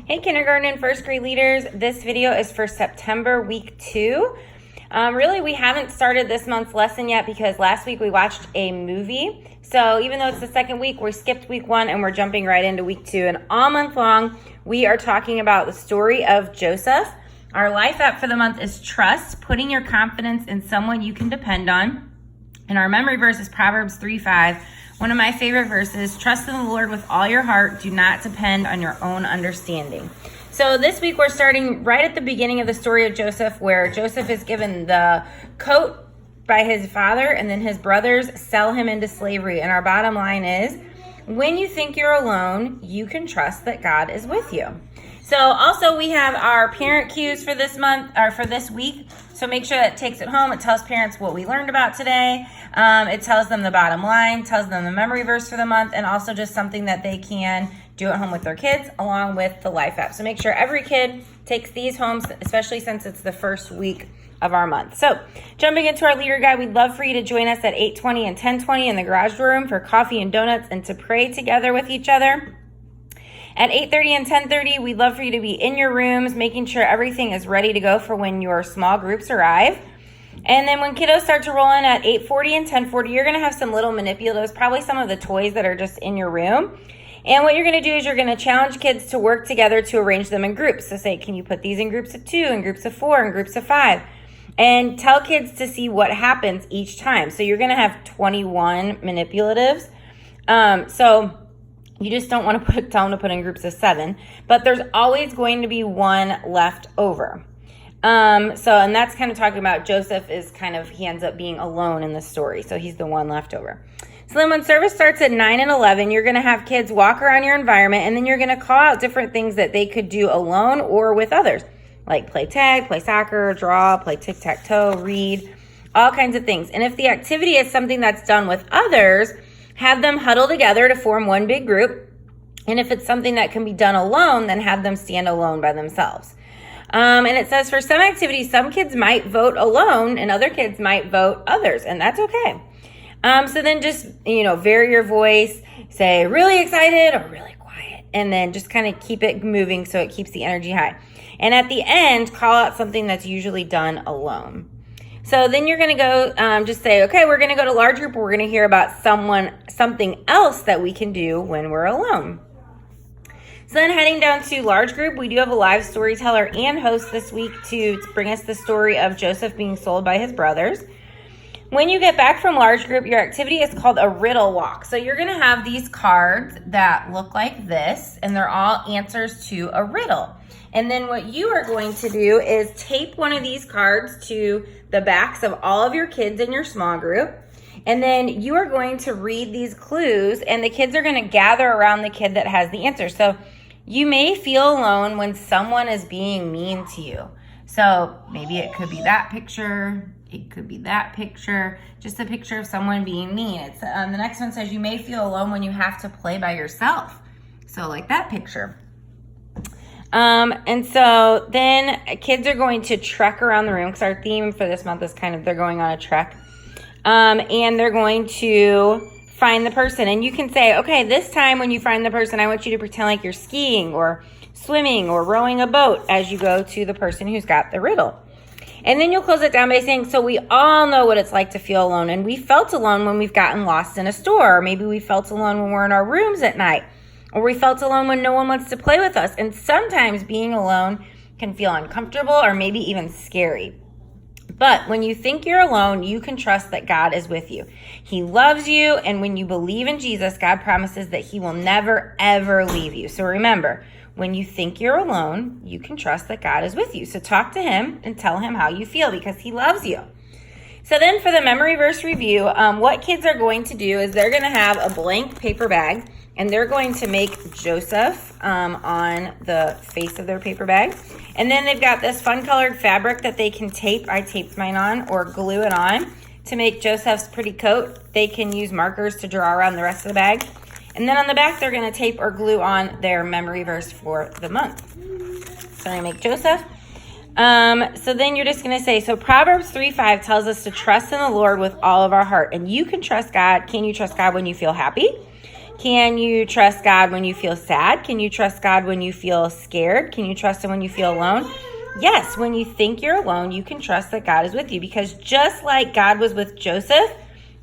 Hey, kindergarten and first grade leaders. This video is for September week 2. Really, we haven't started this month's lesson yet because last week we watched a movie. So even though it's the second week, we skipped week 1 and we're jumping right into week 2. And all month long, we are talking about the story of Joseph. Our life app for the month is trust, putting your confidence in someone you can depend on. And our memory verse is Proverbs 3:5. One of my favorite verses, trust in the Lord with all your heart. Do not depend on your own understanding. So this week we're starting right at the beginning of the story of Joseph, where Joseph is given the coat by his father and then his brothers sell him into slavery. And our bottom line is, when you think you're alone, you can trust that God is with you. So also we have our parent cues for this month, or for this week. So make sure that it takes it home. It tells parents what we learned about today. It tells them the bottom line, tells them the memory verse for the month, and also just something that they can do at home with their kids, along with the life app. So make sure every kid takes these home, especially since it's the first week of our month. So jumping into our leader guide, we'd love for you to join us at 8:20 and 10:20 in the garage room for coffee and donuts and to pray together with each other. At 8:30 and 10:30, we'd love for you to be in your rooms, making sure everything is ready to go for when your small groups arrive. And then when kiddos start to roll in at 8:40 and 10:40, you're going to have some little manipulatives, probably some of the toys that are just in your room. And what you're going to do is you're going to challenge kids to work together to arrange them in groups. So say, can you put these in groups of 2, in groups of 4, in groups of 5? And tell kids to see what happens each time. So you're going to have 21 manipulatives. So you just don't want to tell them to put in groups of 7, but there's always going to be one left over. And that's kind of talking about Joseph he ends up being alone in the story. So he's the one left over. So then when service starts at 9 and 11, you're going to have kids walk around your environment, and then you're going to call out different things that they could do alone or with others, like play tag, play soccer, draw, play tic-tac-toe, read, all kinds of things. And if the activity is something that's done with others, have them huddle together to form one big group. And if it's something that can be done alone, then have them stand alone by themselves. And it says for some activities, some kids might vote alone and other kids might vote others, and that's okay. So then just, vary your voice, say really excited or really quiet, and then just kind of keep it moving so it keeps the energy high. And at the end, call out something that's usually done alone. So then you're going to go, just say, okay, we're going to go to large group. We're going to hear about something else that we can do when we're alone. So then heading down to large group, we do have a live storyteller and host this week to bring us the story of Joseph being sold by his brothers. When you get back from large group, your activity is called a riddle walk. So you're going to have these cards that look like this, and they're all answers to a riddle. And then what you are going to do is tape one of these cards to the backs of all of your kids in your small group. And then you are going to read these clues, and the kids are going to gather around the kid that has the answer. So you may feel alone when someone is being mean to you. So maybe it could be that picture. It could be that picture, just a picture of someone being mean. It's the next one says you may feel alone when you have to play by yourself. So like that picture. And so then kids are going to trek around the room because our theme for this month is they're going on a trek. And they're going to find the person. And you can say, okay, this time when you find the person, I want you to pretend like you're skiing or swimming or rowing a boat as you go to the person who's got the riddle. And then you'll close it down by saying, so we all know what it's like to feel alone. And we felt alone when we've gotten lost in a store. Or maybe we felt alone when we're in our rooms at night. Or we felt alone when no one wants to play with us. And sometimes being alone can feel uncomfortable or maybe even scary. But when you think you're alone, you can trust that God is with you. He loves you. And when you believe in Jesus, God promises that he will never, ever leave you. So remember, when you think you're alone, you can trust that God is with you. So talk to him and tell him how you feel because he loves you. So then for the memory verse review, what kids are going to do is they're going to have a blank paper bag, and they're going to make Joseph on the face of their paper bag. And then they've got this fun colored fabric that they can tape. I taped mine on, or glue it on to make Joseph's pretty coat. They can use markers to draw around the rest of the bag. And then on the back, they're going to tape or glue on their memory verse for the month. So I'm going to make Joseph. So then you're just going to say, so Proverbs 3:5 tells us to trust in the Lord with all of our heart. And you can trust God. Can you trust God when you feel happy? Can you trust God when you feel sad? Can you trust God when you feel scared? Can you trust Him when you feel alone? Yes, when you think you're alone, you can trust that God is with you, because just like God was with Joseph,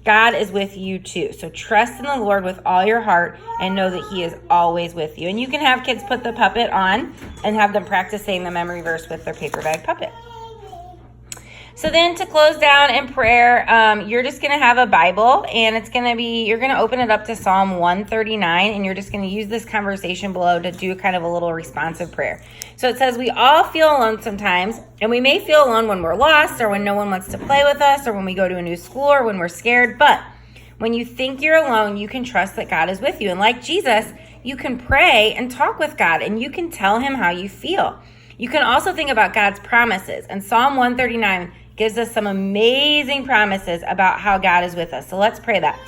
God is with you too. So trust in the Lord with all your heart and know that He is always with you. And you can have kids put the puppet on and have them practice saying the memory verse with their paper bag puppet. So then to close down in prayer, you're just going to have a Bible, and you're going to open it up to Psalm 139, and you're just going to use this conversation below to do kind of a little responsive prayer. So it says, we all feel alone sometimes, and we may feel alone when we're lost, or when no one wants to play with us, or when we go to a new school, or when we're scared. But when you think you're alone, you can trust that God is with you. And like Jesus, you can pray and talk with God, and you can tell Him how you feel. You can also think about God's promises. And Psalm 139 gives us some amazing promises about how God is with us. So let's pray that.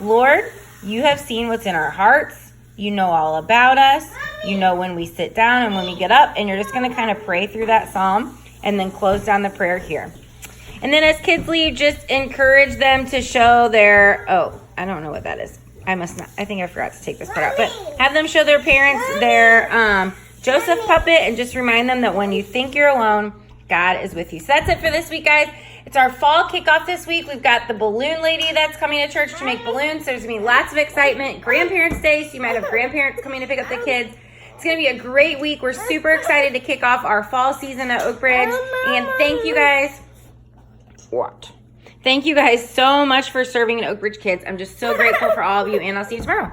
Lord, you have seen what's in our hearts. You know all about us. You know when we sit down and when we get up. And you're just going to kind of pray through that psalm and then close down the prayer here. And then as kids leave, just encourage them to show their, I don't know what that is. I think I forgot to take this part out. But have them show their parents their Joseph puppet, and just remind them that when you think you're alone, God is with you. So that's it for this week, guys. It's our fall kickoff this week. We've got the balloon lady that's coming to church to make balloons. So there's going to be lots of excitement. Grandparents' Day, so you might have grandparents coming to pick up the kids. It's going to be a great week. We're super excited to kick off our fall season at Oak Ridge. And thank you guys. Thank you guys so much for serving in Oak Ridge Kids. I'm just so grateful for all of you, and I'll see you tomorrow.